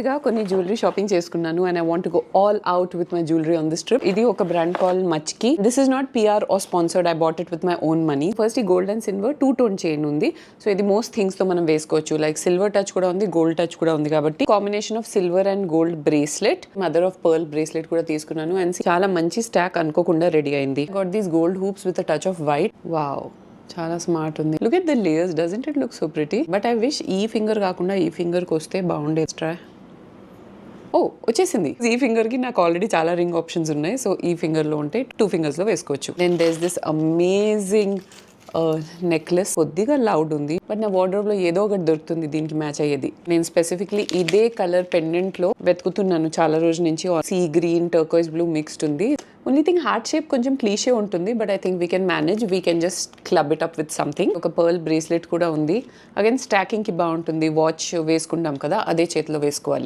గా కొన్ని jewellery shopping చేసుకున్నాను and I want go all out with my jewellery on this trip. ఇది ఒక బ్రాండ్ కాల్ మచ్కి. This is not PR or sponsored. I bought it with my own money. First ఈ gold and silver 2-tone chain ఉంది. So ఇది most things తో మనం వేసుకోవచ్చు. Like silver touch కూడా ఉంది, గోల్డ్ టచ్ కూడా ఉంది కాబట్టి combination of silver and gold bracelet, mother of pearl bracelet కూడా తీసుకున్నాను. అండ్ చాలా మంచి స్టాక్ అనుకోకుండా రెడీ అయింది. Got these gold hoops with touch off white. Wow, చాలా స్మార్ట్ ఉంది. Look at the layers, doesn't it look so pretty? But I wish ఈ finger కాకుండా ఈ ఫింగర్ కి వస్తే బాగుండేది. ట్రై. ఓ, వచ్చేసింది. ఈ ఫింగర్ కి నాకు ఆల్రెడీ చాలా రింగ్ ఆప్షన్స్ ఉన్నాయి. సో ఈ ఫింగర్ లో ఉంటే 2 fingers లో వేసుకోవచ్చు. Then there is this amazing necklace. కొద్దిగా లౌడ్ ఉంది బట్ నా వార్డ్రోబ్ లో ఏదో ఒకటి దొరుకుతుంది దీనికి మ్యాచ్ అయ్యేది. నేను స్పెసిఫిక్లీ ఇదే కలర్ పెండెంట్ లో వెతుకుతున్నాను చాలా రోజుల నుంచి. Sea green, turquoise blue mixed ఉంది. ఓన్లీ థింగ్ హార్ట్ షేప్ కొంచెం క్లీషే ఉంటుంది but I think we can manage. We can just club it up with something. ఒక పర్ల్ బ్రేస్లెట్ కూడా ఉంది. అగైన్ స్టాకింగ్ కి బాగుంటుంది. వాచ్ వేసుకుంటాం కదా, అదే చేతిలో వేసుకోవాలి.